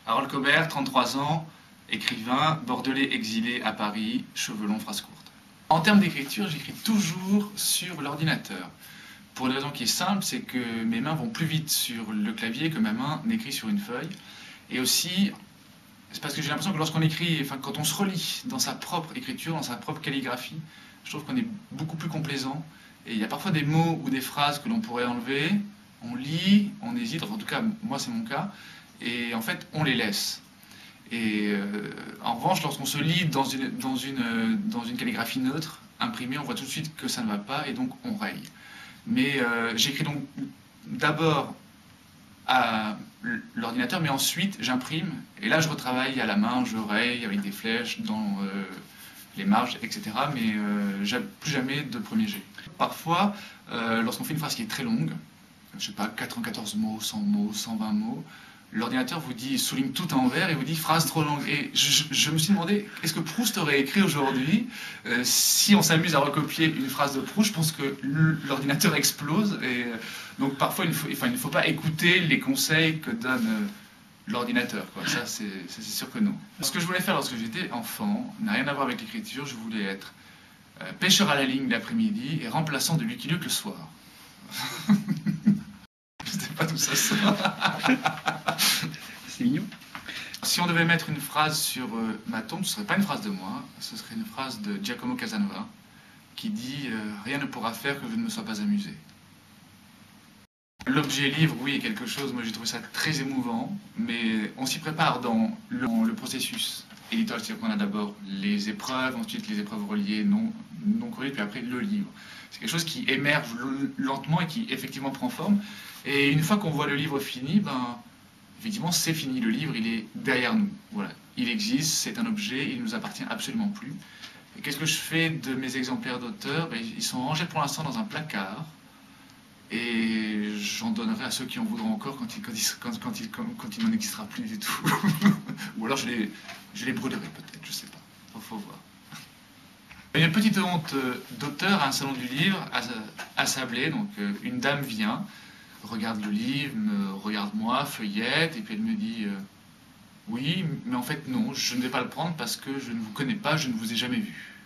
Harold Cobert, 33 ans, écrivain, bordelais exilé à Paris, cheveux longs, phrase courte. En termes d'écriture, j'écris toujours sur l'ordinateur. Pour une raison qui est simple, c'est que mes mains vont plus vite sur le clavier que ma main n'écrit sur une feuille. Et aussi, c'est parce que j'ai l'impression que lorsqu'on écrit, enfin quand on se relit dans sa propre écriture, dans sa propre calligraphie, je trouve qu'on est beaucoup plus complaisant. Et il y a parfois des mots ou des phrases que l'on pourrait enlever, on lit, on hésite, enfin, en tout cas moi c'est mon cas, et en fait on les laisse. Et en revanche, lorsqu'on se lit dans une calligraphie neutre, imprimée, on voit tout de suite que ça ne va pas et donc on raye. Mais j'écris donc d'abord à l'ordinateur, mais ensuite j'imprime et là je retravaille à la main, je raye avec des flèches dans les marges, etc. Mais plus jamais de premier jet. Parfois, lorsqu'on fait une phrase qui est très longue, je sais pas, 94 mots, 100 mots, 120 mots, l'ordinateur vous dit, souligne tout en vert et vous dit phrase trop longue. Et je me suis demandé, est-ce que Proust aurait écrit aujourd'hui si on s'amuse à recopier une phrase de Proust, je pense que l'ordinateur explose. Et donc parfois, il ne faut pas écouter les conseils que donne l'ordinateur. Ça, c'est sûr que non. Ce que je voulais faire lorsque j'étais enfant n'a rien à voir avec l'écriture. Je voulais être pêcheur à la ligne l'après-midi et remplaçant de Lucky Luke le soir. Je sais pas d'où ça sort. C'est mignon. Si on devait mettre une phrase sur ma tombe, ce serait pas une phrase de moi, ce serait une phrase de Giacomo Casanova qui dit rien ne pourra faire que je ne me sois pas amusé. L'objet livre, oui, est quelque chose, moi j'ai trouvé ça très émouvant, mais on s'y prépare dans le processus éditorial, c'est-à-dire qu'on a d'abord les épreuves, ensuite les épreuves reliées, non corrigées, puis après le livre. C'est quelque chose qui émerge lentement et qui effectivement prend forme, et une fois qu'on voit le livre fini, ben, effectivement c'est fini, le livre il est derrière nous, voilà. Il existe, c'est un objet, il ne nous appartient absolument plus. Et qu'est-ce que je fais de mes exemplaires d'auteur? Ben, ils sont rangés pour l'instant dans un placard, et j'en donnerai à ceux qui en voudront encore quand il n'en existera plus du tout. Ou alors je les brûlerai peut-être, je sais pas. Il faut voir. Il y a une petite honte d'auteur à un salon du livre à Sablé. Donc une dame vient, regarde le livre, me regarde moi, feuillette, et puis elle me dit oui, mais en fait non, je ne vais pas le prendre parce que je ne vous connais pas, je ne vous ai jamais vu.